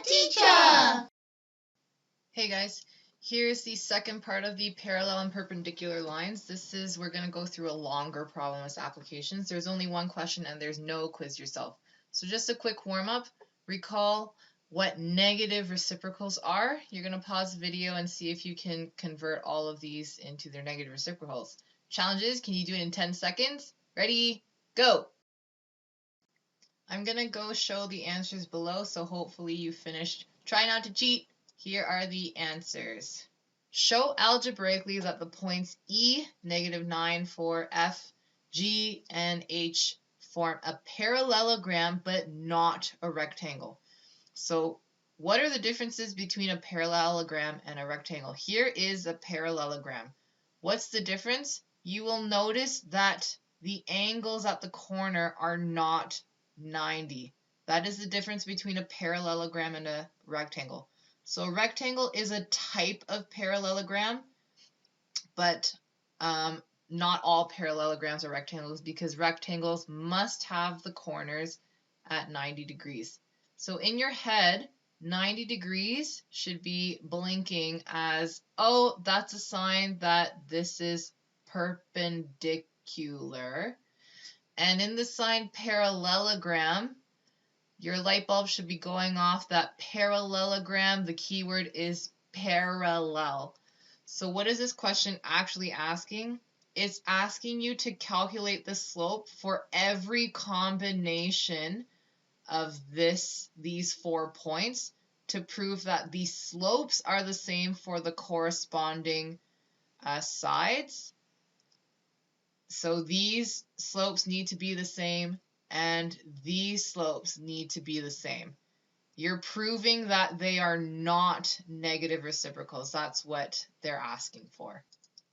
teacher! Hey guys, here's the second part of the parallel and perpendicular lines. We're going to go through a longer problem with applications. There's only one question and there's no quiz yourself. So just a quick warm-up. Recall what negative reciprocals are. You're going to pause the video and see if you can convert all of these into their negative reciprocals. Challenge is, can you do it in 10 seconds? Ready, go! I'm going to go show the answers below, so hopefully you finished. Try not to cheat. Here are the answers. Show algebraically that the points E, -9, 4, F, G, and H form a parallelogram but not a rectangle. So what are the differences between a parallelogram and a rectangle? Here is a parallelogram. What's the difference? You will notice that the angles at the corner are not 90. That is the difference between a parallelogram and a rectangle. So a rectangle is a type of parallelogram, but not all parallelograms are rectangles because rectangles must have the corners at 90 degrees. So in your head, 90 degrees should be blinking as, oh, that's a sign that this is perpendicular. And in the sign parallelogram, your light bulb should be going off that parallelogram. The keyword is parallel. So what is this question actually asking? It's asking you to calculate the slope for every combination of these 4 points to prove that the slopes are the same for the corresponding sides. So these slopes need to be the same and these slopes need to be the same. You're proving that they are not negative reciprocals. That's what they're asking for.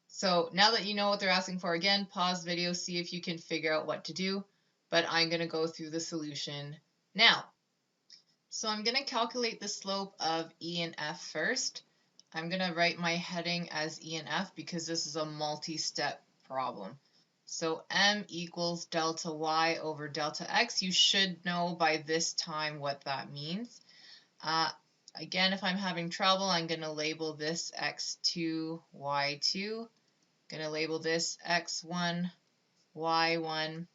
So now that you know what they're asking for, again, pause the video, see if you can figure out what to do. But I'm going to go through the solution now. So I'm going to calculate the slope of E and F first. I'm going to write my heading as E and F because this is a multi-step problem. So m equals delta y over delta x. You should know by this time what that means. Again, if I'm having trouble, I'm going to label this x2, y2. Going to label this x1, y1.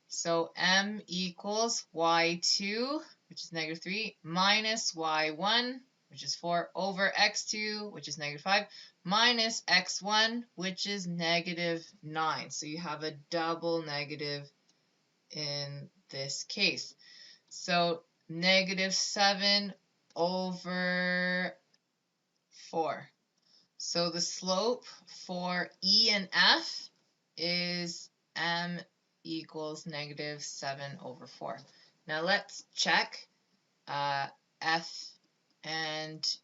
So m equals y2, which is -3, minus y1, which is 4, over x2, which is -5, minus x1, which is -9. So you have a double negative in this case. So -7 over 4. So the slope for E and F is m equals -7 over 4. Now let's check F and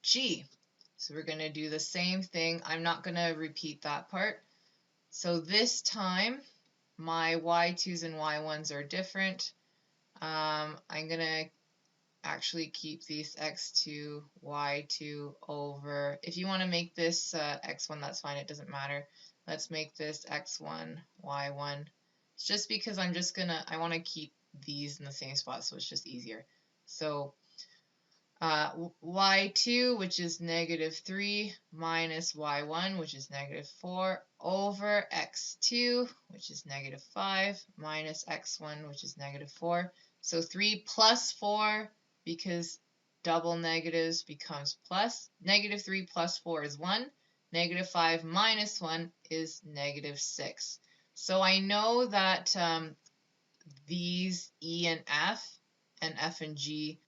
G. So we're going to do the same thing. I'm not going to repeat that part. So this time, my y2s and y1s are different. I'm going to actually keep these x2, y2 over. If you want to make this x1, that's fine. It doesn't matter. Let's make this x1, y1. It's just because I want to keep these in the same spot, so it's just easier. So y2, which is -3, minus y1, which is -4, over x2, which is -5, minus x1, which is -4. So 3 plus 4, because double negatives becomes plus. -3 plus 4 is 1. -5 minus 1 is -6. So I know that these E and F and G,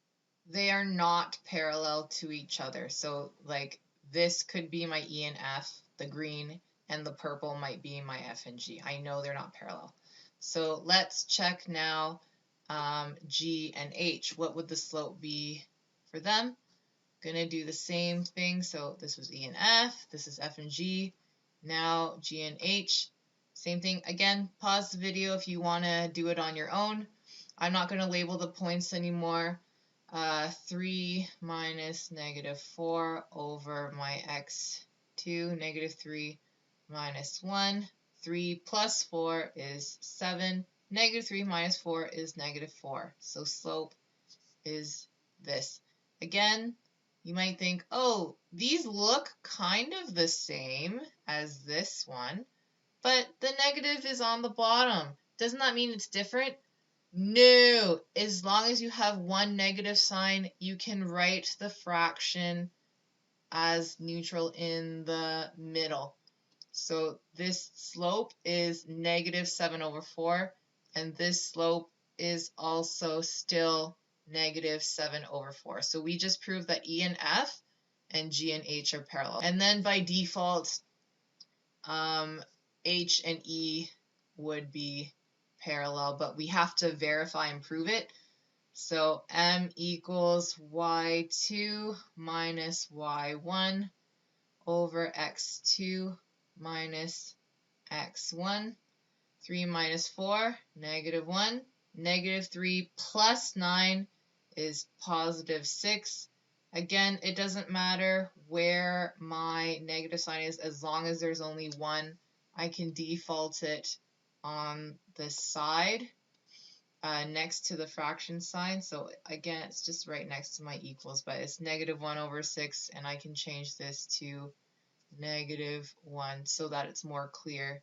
they are not parallel to each other. So like this could be my E and F, the green, and the purple might be my F and G. I know they're not parallel. So let's check now G and H. What would the slope be for them? Gonna do the same thing. So this was E and F, this is F and G. Now G and H, same thing. Again, pause the video if you want to do it on your own. I'm not going to label the points anymore. 3 minus -4 over my x2, -3 minus 1. 3 plus 4 is 7. -3 minus 4 is -4. So slope is this. Again, you might think, oh, these look kind of the same as this one, but the negative is on the bottom. Doesn't that mean it's different? No. As long as you have one negative sign, you can write the fraction as neutral in the middle. So this slope is negative 7 over 4, and this slope is also still negative 7 over 4. So we just proved that E and F and G and H are parallel. And then by default, H and E would be parallel, but we have to verify and prove it. So M equals y2 minus y1 over x2 minus x1. 3 minus 4, negative 1. Negative 3 plus 9 is positive 6. Again, it doesn't matter where my negative sign is as long as there's only one. I can default it on the side next to the fraction sign. So again, it's just right next to my equals, but it's negative 1 over 6, and I can change this to negative 1 so that it's more clear.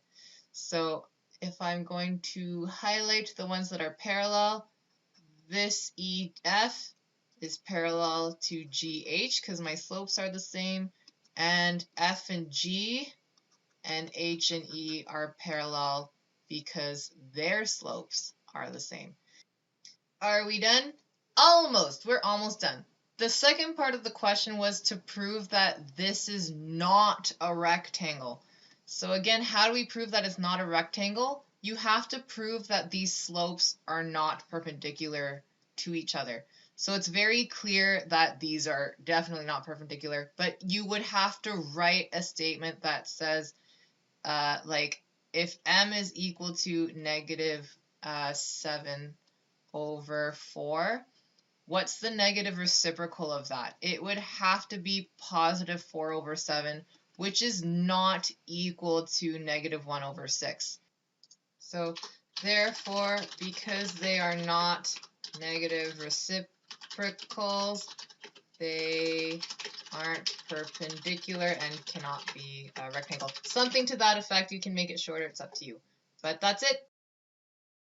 So if I'm going to highlight the ones that are parallel, this EF is parallel to GH because my slopes are the same, and F and G and H and E are parallel because their slopes are the same. Are we done? Almost. We're almost done. The second part of the question was to prove that this is not a rectangle. So again, how do we prove that it's not a rectangle? You have to prove that these slopes are not perpendicular to each other. So it's very clear that these are definitely not perpendicular, but you would have to write a statement that says, like, if M is equal to negative 7 over 4, what's the negative reciprocal of that? It would have to be positive 4 over 7, which is not equal to negative 1 over 6. So therefore, because they are not negative reciprocals, they aren't perpendicular and cannot be a rectangle. Something to that effect. You can make it shorter. It's up to you. But that's it.